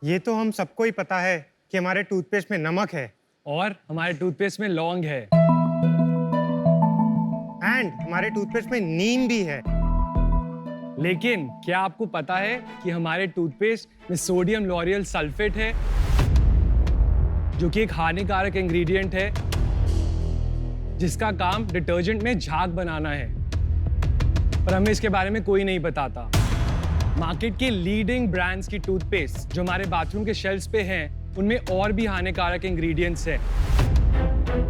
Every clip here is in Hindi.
ये तो हम सबको ही पता है कि हमारे टूथपेस्ट में नमक है और हमारे टूथपेस्ट में लौंग है एंड हमारे टूथपेस्ट में नीम भी है। लेकिन क्या आपको पता है कि हमारे टूथपेस्ट में सोडियम लॉरियल सल्फेट है जो कि एक हानिकारक इंग्रेडिएंट है जिसका काम डिटर्जेंट में झाग बनाना है, पर हमें इसके बारे में कोई नहीं बताता। मार्केट के लीडिंग ब्रांड्स की टूथपेस्ट जो हमारे बाथरूम के शेल्फ्स पे हैं, उनमें और भी हानिकारक इंग्रेडिएंट्स हैं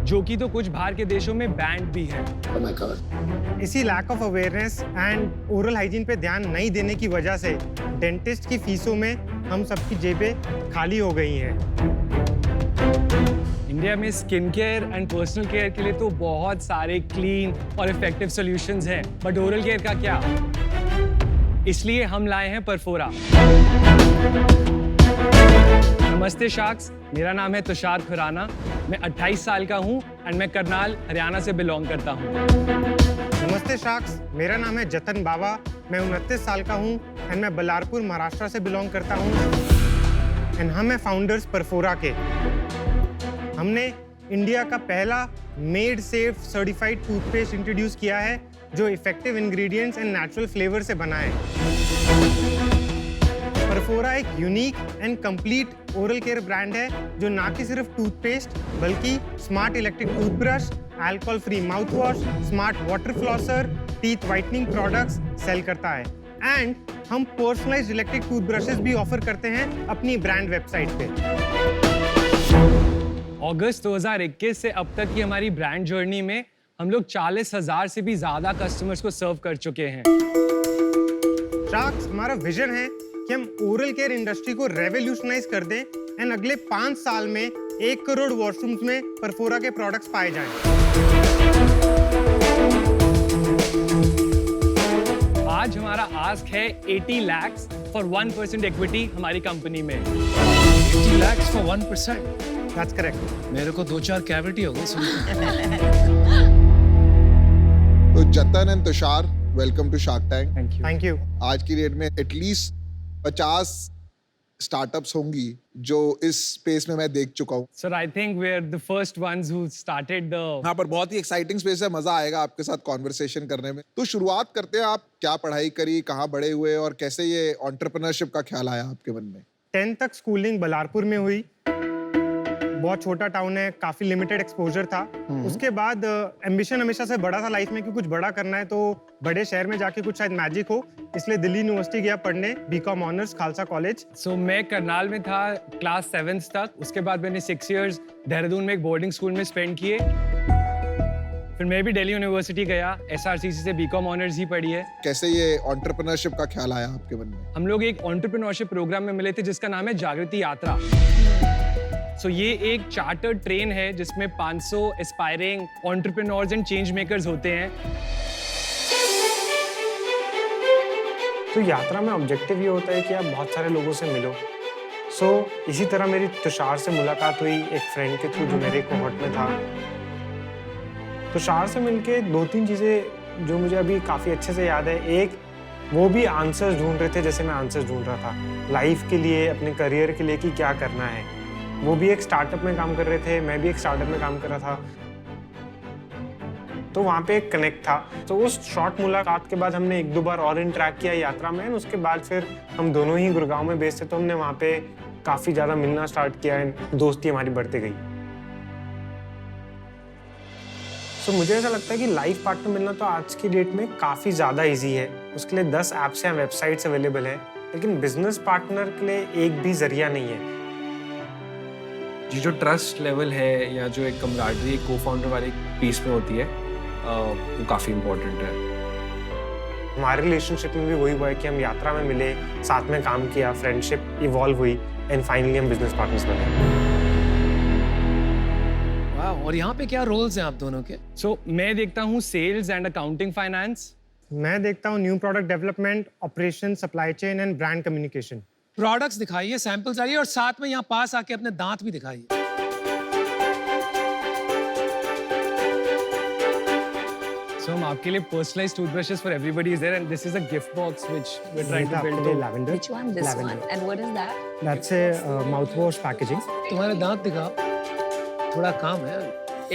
जो कि तो कुछ बाहर के देशों में बैंड भी है। Oh my God. इसी lack of awareness and oral hygiene पे ध्यान नहीं देने की वजह से डेंटिस्ट की फीसों में हम सबकी जेबें खाली हो गई हैं। इंडिया में skin care and personal care के लिए तो बहुत सारे क्लीन और इफेक्टिव सॉल्यूशंस हैं, बट ओरल केयर का क्या? इसलिए हम लाए हैं परफोरा। नमस्ते शार्क्स, मेरा नाम है तुषार खुराना। मैं 28 साल का हूं एंड मैं करनाल, हरियाणा से बिलोंग करता हूं। नमस्ते शार्क्स, मेरा नाम है जतन बावा। मैं 29 साल का हूं एंड मैं बल्लारपुर, महाराष्ट्र से बिलोंग करता हूं एंड हम हैं फाउंडर्स परफोरा के। हमने इंडिया का पहला made safe certified toothpaste introduce किया है जो effective ingredients and natural flavour से बना है। परफोरा एक unique and complete oral care brand है जो ना कि सिर्फ टूथपेस्ट बल्कि smart electric toothbrush, alcohol free mouth wash, smart water flosser, teeth whitening products sell करता है एंड हम पर्सनलाइज्ड इलेक्ट्रिक टूथब्रशेस भी ऑफर करते हैं अपनी ब्रांड वेबसाइट पे। अगस्त 2021 से अब तक की हमारी ब्रांड जर्नी में हम लोग 40,000 से भी ज्यादा कस्टमर्स को सर्व कर चुके हैं। शार्क्स, हमारा विजन है कि हम ओरल केयर इंडस्ट्री को रेवोल्यूशनाइज कर दें एंड अगले 5 साल में 1 करोड़ वॉशरूम्स में परफोरा के प्रोडक्ट्स पाए जाएं। आज हमारा आस्क है 80 lakhs फॉर 1% इक्विटी हमारी कंपनी में। 80 lakhs for 1%? That's correct. मेरे को 2-4 कैविटी हो गई सुन तो Jatan and Tushar, welcome to Shark Tank. Thank you. आज की डेट में एटलीस्ट 50 स्टार्टअप्स होंगी जो इस स्पेस में मैं देख चुका हूँ। Sir, I think we're the first ones who started the यहाँ पर बहुत ही एक्साइटिंग स्पेस है, मजा आएगा आपके साथ कॉन्वर्सेशन करने में। तो शुरुआत करते हैं, आप क्या पढ़ाई करी, कहाँ बड़े हुए और कैसे ये एंटरप्रेन्योरशिप का ख्याल आया आपके मन में? 10th तक स्कूलिंग बल्लारपुर में हुई। बहुत छोटा टाउन है, काफी लिमिटेड एक्सपोजर था। उसके बाद एम्बिशन हमेशा से बड़ा था लाइफ में कि कुछ बड़ा करना है, तो बड़े शहर में जाके कुछ शायद मैजिक हो, इसलिए दिल्ली यूनिवर्सिटी गया पढ़ने, BCom honours Khalsa College. So, मैं करनाल में था क्लास 7th तक। उसके बाद मैंने 6 years देहरादून में एक बोर्डिंग स्कूल में स्पेंड किए। फिर मैं भी दिल्ली यूनिवर्सिटी गया, SRCC से बीकॉम ऑनर्स ही पढ़ी है। कैसे ये एंटरप्रेन्योरशिप का ख्याल आया आपके मन में? हम लोग एक एंटरप्रेन्योरशिप प्रोग्राम में मिले थे जिसका नाम है जागृति यात्रा। ये एक चार्टर्ड ट्रेन है जिसमें 500 aspiring entrepreneurs and change makers होते हैं। तो यात्रा में ऑब्जेक्टिव ये होता है कि आप बहुत सारे लोगों से मिलो। इसी तरह मेरी तुषार से मुलाकात हुई एक फ्रेंड के थ्रू जो मेरे कोहॉर्ट में था। तुषार से मिलके 2-3 चीज़ें जो मुझे अभी काफ़ी अच्छे से याद है। एक, वो भी आंसर्स ढूंढ रहे थे जैसे मैं आंसर्स ढूंढ रहा था लाइफ के लिए, अपने करियर के लिए कि क्या करना है। वो भी एक स्टार्टअप में काम कर रहे थे, मैं भी एक स्टार्टअप में काम कर रहा था, तो वहाँ पे एक कनेक्ट था। तो उस शॉर्ट मुलाकात के बाद हमने 1-2 बार और इंटरेक्ट किया यात्रा में। उसके बाद फिर हम दोनों ही गुड़गांव में बेस्ड थे, तो हमने वहाँ पे काफ़ी ज़्यादा मिलना स्टार्ट किया, दोस्ती हमारी बढ़ती गई। मुझे ऐसा लगता है कि लाइफ पार्टनर मिलना तो आज की डेट में काफ़ी ज़्यादा ईजी है। उसके लिए 10 ऐप्स या वेबसाइट्स अवेलेबल है, लेकिन बिजनेस पार्टनर के लिए एक भी जरिया नहीं है। जी, जो ट्रस्ट लेवल है या जो एक कमराडरी को फाउंडर वाली पीस में होती है वो काफ़ी इम्पोर्टेंट है। हमारे रिलेशनशिप में भी वही हुआ है कि हम यात्रा में मिले, साथ में काम किया, फ्रेंडशिप इवॉल्व हुई एंड फाइनली हम बिजनेस पार्टनर्स बने। वाह, और यहाँ पे क्या रोल्स हैं आप दोनों के? मैं देखता हूँ सेल्स एंड अकाउंटिंग फाइनेंस। मैं देखता हूँ new product development, operation, supply chain and brand communication. Products दिखाइए, सैंपल्स आइए और साथ में यहाँ पास आके अपने दांत भी दिखाइए। So हम आपके लिए personalized toothbrushes for everybody is there, and this is a gift box which we're trying to build. Lavender Which one? This Lavender. one. And what is that? That's a mouthwash packaging तुम्हारे दांत दिखाओ, थोड़ा काम है।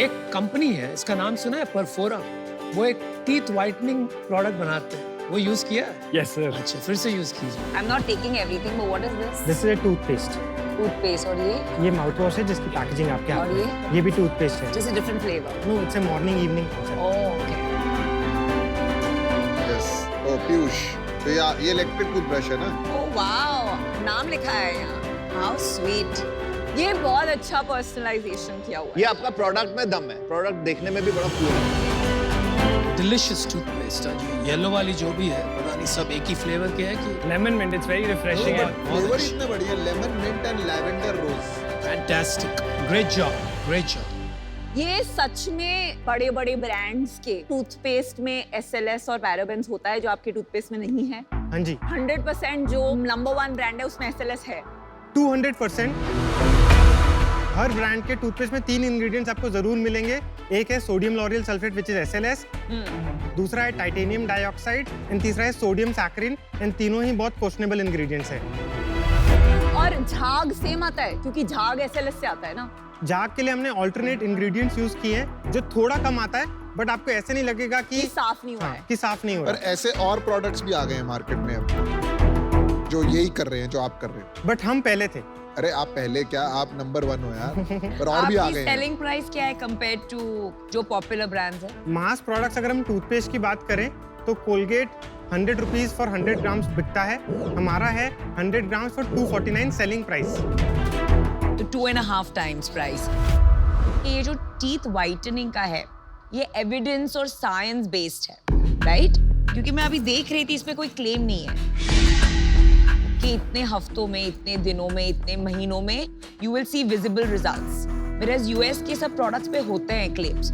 एक कंपनी है, इसका नाम सुना है, परफोरा। वो एक टीथ वाइटनिंग प्रोडक्ट बनाते हैं, वो यूज किया है? Yes, sir. अच्छा, फिर से यूज कीजिए। I'm not taking everything, but what is this? This is a toothpaste Toothpaste और ये माउथवॉश है जिसकी पैकेजिंग आपके हाथ और में ये भी टूथपेस्ट है just a different flavor. No it's a morning evening Oh, okay. Yes oh Piyush तो ये इलेक्ट्रिक टूथब्रश है ना Oh wow, नाम लिखा है यहाँ। How sweet. ये बहुत अच्छा पर्सनलाइजेशन किया हुआ ये है। आपका प्रोडक्ट में दम है, प्रोडक्ट देखने में भी बड़ा कूल है। डिलिशियस टूथपेस्ट है, जो येलो वाली जो भी है, पता नहीं सब एक ही फ्लेवर के है कि Lemon mint, it's very refreshing. and flavour इतने बढ़िया lemon mint and lavender rose fantastic. Great job, great job. ये सच में बड़े बड़े ब्रांड्स के टूथपेस्ट में SLS और पैराबेन्स होता है जो आपके टूथपेस्ट में नहीं है। हाँ जी 100% जो नंबर 1 ब्रांड है उसमें SLS है। 200% हर ब्रांड के टूथपेस्ट में 3 इंग्रेडिएंट्स आपको जरूर मिलेंगे। एक है sodium L'Oréal sulphate which is SLS, दूसरा है टाइटेनियम डाइऑक्साइड एंड तीसरा है सोडियम सैकरिन एंड तीनों ही बहुत क्वेश्चनेबल इंग्रेडिएंट्स हैं। और झाग सेम आता है क्योंकि झाग SLS से आता है ना। झाग के लिए हमने ऑल्टरनेट इंग्रेडिएंट्स यूज किए हैं जो थोड़ा कम आता है बट आपको ऐसे नहीं लगेगा कि ये साफ नहीं हुआ है। कि साफ नहीं हो पर रहा ऐसे और प्रोडक्ट्स भी आ गए हैं मार्केट में अब जो यही कर रहे हैं जो आप कर रहे हैं बट हम पहले थे। अरे आप पहले क्या आप नंबर 1 हो यार पर और भी आ आपकी गए हैं सेलिंग प्राइस क्या है कंपेयर्ड टू जो पॉपुलर ब्रांड्स है? मास प्रोडक्ट्स अगर हम टूथपेस्ट की बात करें तो कोलगेट 100 रुपीज फॉर 100 ग्राम्स बिकता है, हमारा है 100 ग्राम्स फॉर 249 सेलिंग प्राइस। तो 2.5 टाइम्स प्राइस। ये जो टीथ वाइटनिंग का है ये एविडेंस और साइंस बेस्ड है, राइट? क्योंकि मैं अभी देख रही थी इसमें कोई क्लेम नहीं है कि इतने हफ्तों में, इतने दिनों में, इतने महीनों में you will see visible results, whereas US के सब प्रोडक्ट्स पे होते हैं क्लेम्स।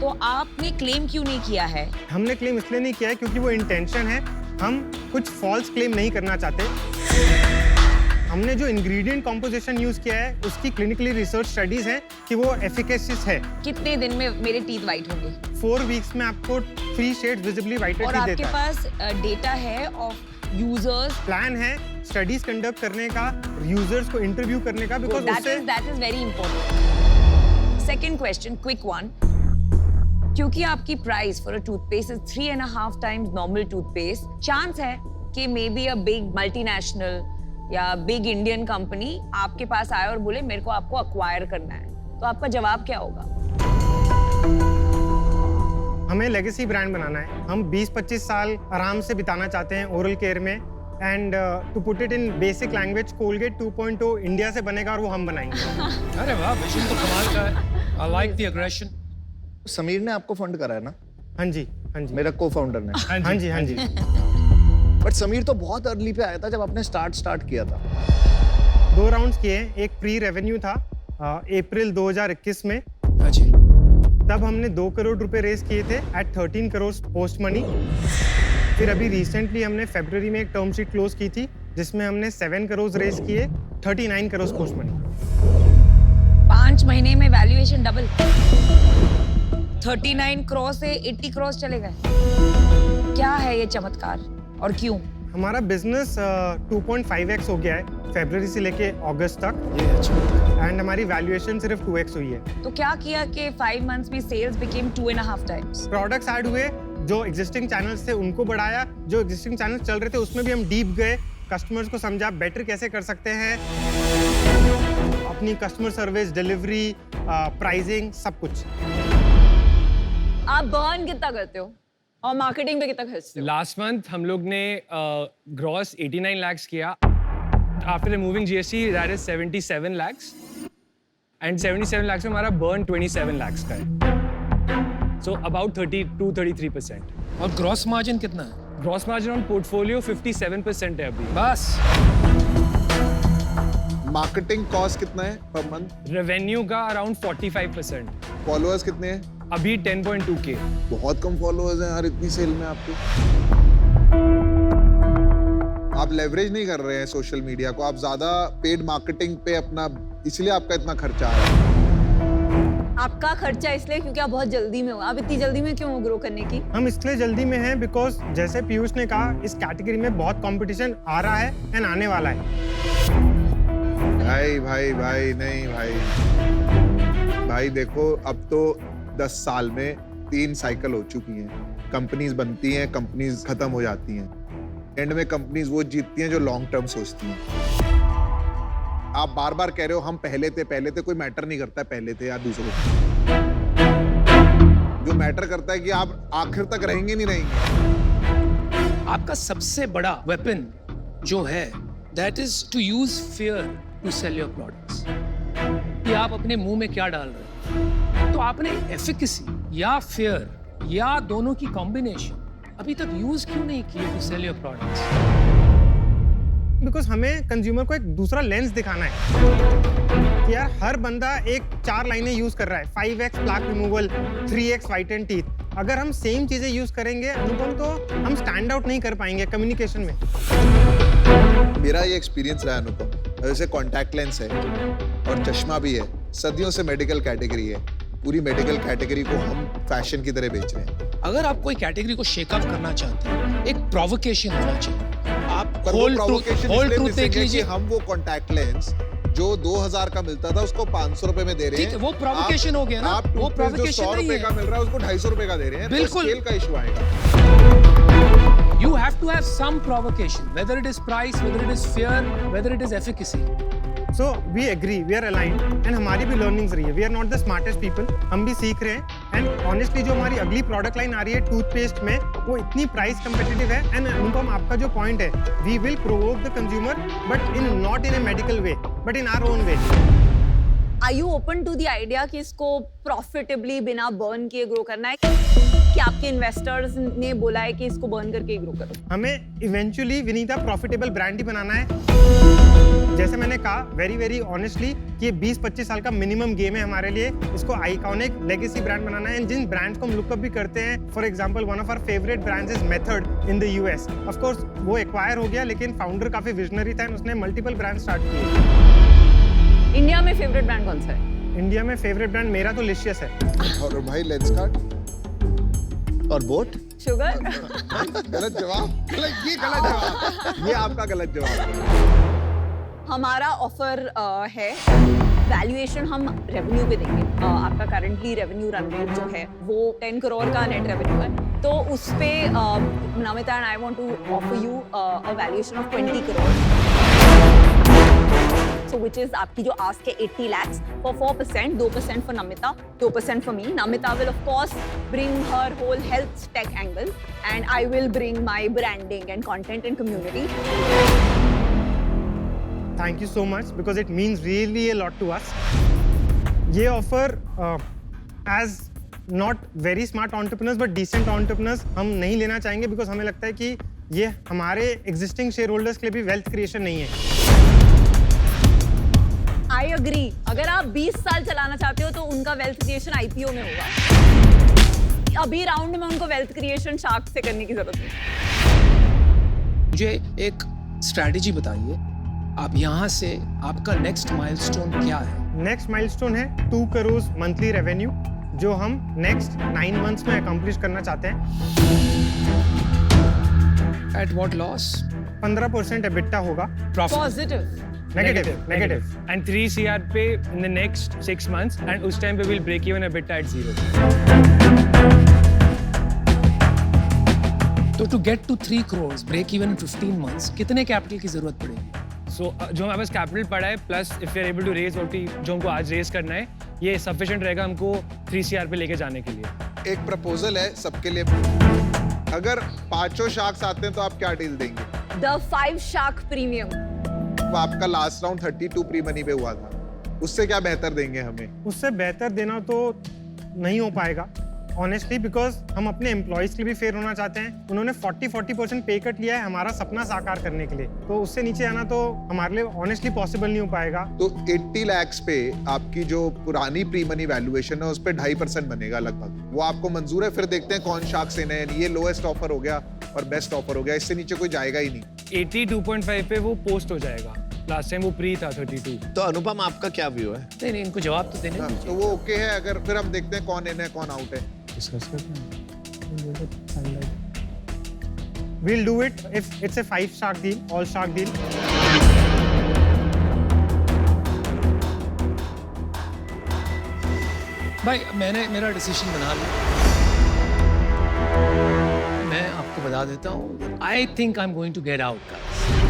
तो आपने क्लेम क्यों नहीं किया है? हमने क्लेम इसलिए नहीं किया है क्योंकि वो इंटेंशन है, हम कुछ फॉल्स क्लेम नहीं करना चाहते। हमने जो इंग्रेडिएंट कॉम्पोजिशन यूज किया है उसकी क्लिनिकली रिसर्च स्टडीज हैं कि वो एफिकेसियस है। कितने दिन में मेरे टीथ वाइट होंगे? 4 वीक्स में आपको 3 शेड्स विजिबली वाइटेड और टीथ आपके देता है। पास डेटा है ऑफ यूजर्स? प्लान है स्टडीज कंडक्ट करने का, यूजर्स को इंटरव्यू करने का, बिकॉज उससे that is very important. Second question, quick one. क्योंकि आपकी price for a toothpaste is 3.5 times normal toothpaste, chance है कि may be a big multinational या बिग इंडियन कंपनी आपके पास आए और बोले मेरे को आपको अक्वायर करना है, तो आपका जवाब क्या होगा? हमें लेगेसी ब्रांड बनाना है। हम 20-25 साल आराम से बिताना चाहते हैं ओरल केयर में and to put it in basic language Colgate 2.0 India से बनेगा और वो हम बनाएंगे। अरे वाह, विजन तो कमाल का है। I like the aggression. Sameer ने आपको फंड करा है ना, हाँ जी मेरा को-फाउंडर ने। हाँ जी बट समीर तो बहुत अर्ली पे आया था जब आपने स्टार्ट किया था। 2 राउंड्स किए हैं। एक प्री रेवेन्यू था अप्रैल 2021 में, हाँ जी। तब हमने 2 करोड़ रुपए रेज किए थे एट 13 करोड़ पोस्ट मनी। फिर अभी रिसेंटली हमने फरवरी में एक टर्म शीट क्लोज की थी जिसमें हमने 7 करोड़ रेज किए, 39 करोड़ पोस्ट मनी। 5 महीने में वैल्यूएशन डबल, 39 करोड़ से 80 करोड़ चले गए। क्या है ये चमत्कार और क्यों? हमारा बिजनेस 2.5x हो गया है फरवरी से लेके अगस्त तक, ये अच्छा। एंड हमारी वैल्यूएशन सिर्फ 2x हुई है। तो क्या किया कि 5 मंथ्स में sales became 2.5 times? Products add हुए, जो एग्जिस्टिंग चैनल्स थे उनको बढ़ाया, जो एग्जिस्टिंग चैनल्स चल रहे थे उसमें भी हम डीप गए, कस्टमर्स को समझा बेटर कैसे कर सकते हैं, अपनी कस्टमर सर्विस, डिलीवरी, प्राइसिंग, सब कुछ। आप बर्न कितना करते हो और मार्केटिंग पे कितना खर्चते हो? लास्ट मंथ हम लोग ने ग्रॉस 89 lakhs किया। After removing GST that is 77 lakhs and 77 lakhs में हमारा बर्न 27 lakhs का है, सो अबाउट 32-33%। और ग्रॉस मार्जिन कितना है? ग्रॉस मार्जिन ऑन पोर्टफोलियो 57% है अभी। बस। मार्केटिंग कॉस्ट कितना है पर मंथ? रेवेन्यू का अराउंड 45%। फॉलोअर्स कितने हैं? अभी 10.2K। बहुत कम फॉलोअर्स हैं यार इतनी सेल में आपके। आप लेवरेज नहीं कर रहे हैं सोशल मीडिया को, आप ज्यादा पेड मार्केटिंग पे अपना, इसलिए आपका इतना खर्चा आ रहा है। आपका खर्चा इसलिए क्योंकि आप बहुत जल्दी में हो। आप इतनी जल्दी में क्यों हो ग्रो करने की? हम इसलिए जल्दी में हैं बिकॉज जैसे पीयूष ने कहा, इस कैटेगरी में बहुत कंपटीशन आ रहा है एंड आने वाला है। भाई भाई भाई नहीं भाई देखो, अब तो 10 साल में 3 साइकिल हो चुकी हैं। कंपनीज बनती हैं, कंपनीज खत्म हो जाती हैं। एंड में कंपनीज वो जीतती हैं जो लॉन्ग टर्म सोचती हैं। आप बार बार कह रहे हो हम पहले थे, कोई मैटर नहीं करता पहले थे या दूसरों। जो मैटर करता है कि आप आखिर तक रहेंगे नहीं रहेंगे। आपका सबसे बड़ा वेपन जो है that is to use fear to sell your products. कि आप अपने मुंह में क्या डाल रहे हैं। तो आपने एफिकेसी या फियर या दोनों की कॉम्बिनेशन अभी तक यूज क्यों नहीं की to sell your products? Because हमें कंज्यूमर को एक दूसरा लेंस दिखाना है कि यार हर बंदा एक 4 लाइनें यूज कर रहा है, 5x plaque removal, 3x व्हाइटन teeth. अगर हम सेम चीजें यूज करेंगे अनुपम, तो हम स्टैंड आउट नहीं कर पाएंगे कम्युनिकेशन में। मेरा ये एक्सपीरियंस रहा अनुपम, जैसे कॉन्टैक्ट लेंस है और चश्मा भी है, सदियों से मेडिकल कैटेगरी है। पूरी मेडिकल कैटेगरी को हम फैशन की तरह बेच रहे हैं। अगर आप कोई कैटेगरी को शेकअप करना चाहते हैं, एक प्रोवोकेशन होना चाहिए। आप होल ट्रूथ देख लीजिए। हम वो कॉन्टैक्ट लेंस जो 2000 का मिलता था उसको 500 रुपए में दे रहे हैं। ठीक है, वो प्रोवोकेशन हो गया ना। आप वो प्रोवोकेशन 100 रुपए का मिल रहा है उसको 250 रुपए का दे रहे हैं। बिल्कुल, स्केल का इशू आएगा। You have to have some provocation, whether it is price, whether it is fear, whether it is efficacy. So we agree, we are aligned, and हमारी भी learnings रही है। We are not the smartest people, हम भी सीख रहे हैं। And honestly जो हमारी अगली product line आ रही है टूथपेस्ट में, वो इतनी price competitive है। And अनुपम, आपका जो point है, we will provoke the consumer, but not in a medical way, but in our own way. Are you open to the idea कि इसको profitably बिना burn किए grow करना है? कि आपके इन्वेस्टर्स ने बोला है कि इसको बर्न करके ग्रो करो? हमें इवेंचुअली विनीता प्रॉफिटेबल ब्रांड ही बनाना है। जैसे मैंने कहा वेरी ऑनेस्टली कि ये 20-25 साल का मिनिमम गेम है हमारे लिए। इसको आइकॉनिक लेगेसी ब्रांड बनाना है। जिन ब्रांड्स को हम लुकअप भी करते हैं, for example one of our favourite brands is Method in the US. Of course वो एक्वायर हो गया, लेकिन फाउंडर काफी विजनरी था, उसने मल्टीपल ब्रांड स्टार्ट किए। इंडिया में फेवरेट ब्रांड कौन सा है? इंडिया में फेवरेट ब्रांड मेरा तो लिशियस है। और भाई लेंसकार्ट और बोट शुगर। गलत जवाब। ये गलत जवाब। ये आपका गलत जवाब। हमारा ऑफर है वैल्यूएशन हम रेवेन्यू पे देंगे। आपका करंटली रेवेन्यू रन रेट जो है वो 10 करोड़ का नेट रेवेन्यू है, तो उस पे Namita and I want to offer you a valuation of 20 crore. So which is आपकी जो ask है 80 lakhs for 4%, 2% for Namita, 2% for me. Namita will of course bring her whole health tech angle and I will bring my branding and content and community. Thank you so much because it means really a lot to us. ये offer as not very smart entrepreneurs but decent entrepreneurs हम नहीं लेना चाहेंगे because हमें लगता है कि ये हमारे existing shareholders के लिए भी wealth creation नहीं है। I agree. अगर आप 20 साल चलाना चाहते हो तो उनका वेल्थ क्रिएशन आईपीओ में होगा। अभी राउंड में उनको वेल्थ क्रिएशन शार्क से करने की जरूरत नहीं। मुझे एक स्ट्रैटेजी बताइए, आप यहाँ से आपका नेक्स्ट माइलस्टोन क्या है? नेक्स्ट माइलस्टोन है 2 करोड़ मंथली रेवेन्यू, जो हम नेक्स्ट 9 मंथ्स में अकम्प्लिश करना चाहते हैं। At what loss? 15% एबिटा होगा। पॉजिटिव? Negative. And 3 CR पे in the next 6 months, and उस time पे we'll break even EBITDA at 0. तो to get to 3 crores, break even in 15 months, कितने कैपिटल की जरूरत पड़ेगी? So जो हमारे पास कैपिटल पड़ा है, plus if we are able to raise जो हमको आज रेज करना है, ये सफिशिएंट रहेगा हमको 3 CR पे लेके जाने के लिए। एक प्रपोजल है सबके लिए, अगर 5 शार्क्स आते हैं तो आप क्या डील देंगे? The 5 Shark Premium. आपका लास्ट राउंड 32 प्री मनी पे हुआ था, उससे क्या बेहतर देंगे हमें? उससे बेहतर देना तो नहीं हो पाएगा ऑनेस्टली, बिकॉज हम अपने एम्प्लॉइज के लिए भी फेयर होना चाहते हैं। उन्होंने 40% पे कट लिया है हमारा सपना साकार करने के लिए, तो उससे नीचे आना तो हमारे लिए ऑनेस्टली पॉसिबल नहीं हो पाएगा। तो 80 लाख पे आपकी जो पुरानी प्री मनी वैल्यूएशन है उस पे 2.5% बनेगा लगभग, वो आपको मंजूर है? फिर देखते हैं कौन शार्क से नहीं। ये लोएस्ट ऑफर हो गया और बेस्ट ऑफर हो गया, इससे नीचे कोई जाएगा ही नहीं। 82.5 पे वो पोस्ट हो जाएगा। लास्ट टाइम वो प्री था 32। तो अनुपम आपका क्या व्यू है? नहीं नहीं, इनको जवाब तो देने हाँ, दीजिए। तो वो ओके है। अगर फिर हम देखते हैं कौन इन है कौन आउट है। डिस्कस करते हैं। We'll do it if it's a 5 shark deal, all shark deal. भाई मैंने मेरा डिसीजन बना लिया। मैं आपको बता देता हूँ, I think I am going to get out guys.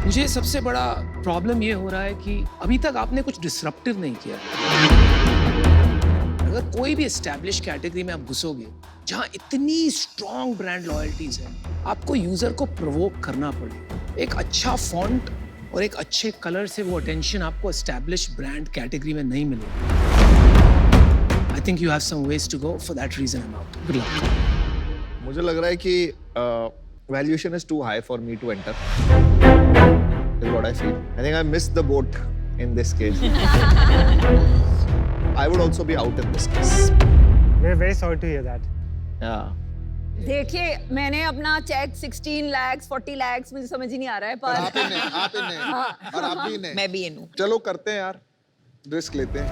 मुझे सबसे बड़ा प्रॉब्लम ये हो रहा है कि अभी तक आपने कुछ डिसरप्टिव नहीं किया। अगर कोई भी एस्टैब्लिश कैटेगरी में आप घुसोगे जहाँ इतनी स्ट्रॉन्ग ब्रांड लॉयल्टीज है, आपको यूजर को प्रोवोक करना पड़ेगा। एक अच्छा फॉन्ट और एक अच्छे कलर से वो अटेंशन आपको एस्टैब्लिश ब्रांड कैटेगरी में नहीं मिलेगा। I think you have some ways to go. For that reason, I'm out. Good luck. मुझे लग रहा है कि valuation is too high for me to enter. Is what I feel. I think I missed the boat in this case. I would also be out in this case. We're very sorry to hear that. Yeah. देखिए मैंने अपना चेक 16 lakhs 40 lakhs मुझे समझ ही नहीं आ रहा है और पर आप ही ने और आप भी ने। मैं भी इन हूँ। चलो करते हैं यार, रिस्क लेते हैं।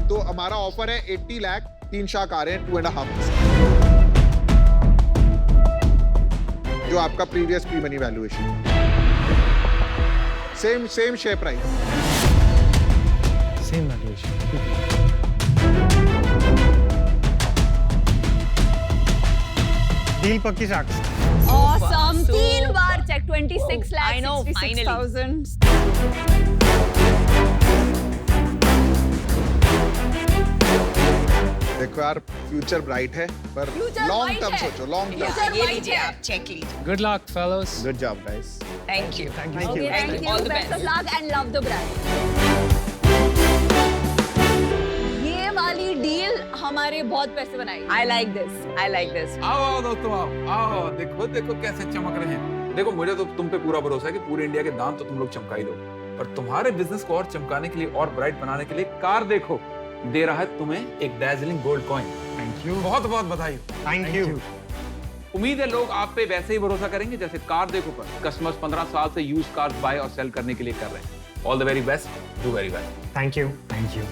तो हमारा ऑफर है 80 लाख, 3 शार्क आ रहे हैं 2.5%, जो आपका previous pre money valuation. Same share price. Same valuation. Deal पक्की sharks. awesome So- 3 बार चेक 26 I know, lakhs 66,000 देखो यार, फ्यूचर ब्राइट है, पर Future लॉन्ग bright टर्म है। सोचो, लॉन्ग टर्म। Future ये white लीजिए है। आप चेक लीजिए। Good luck, fellas. Good job, guys. Thank you. Thank you. Okay, thank you. All the Best of best. luck and love the brand. ये वाली डील हमारे बहुत पैसे बनाएगी। I like this. I like this. आओ आओ दोस्तों आओ आओ, देखो देखो कैसे चमक रहे हैं। देखो मुझे तो तुम पे पूरा भरोसा है कि पूरे इंडिया के दाम तो तुम लोग चमका ही दो, पर तुम्हारे बिजनेस को और चमकाने के लिए और ब्राइट बनाने के लिए कार देखो दे रहा है तुम्हें एक dazzling gold coin. Thank you. बहुत बहुत बधाई। Thank you. उम्मीद है लोग आप पे वैसे ही भरोसा करेंगे जैसे कार देखो पर कस्टमर्स 15 साल से यूज कार बाय और सेल करने के लिए कर रहे हैं। All the very best, do very well. Thank you. Thank you.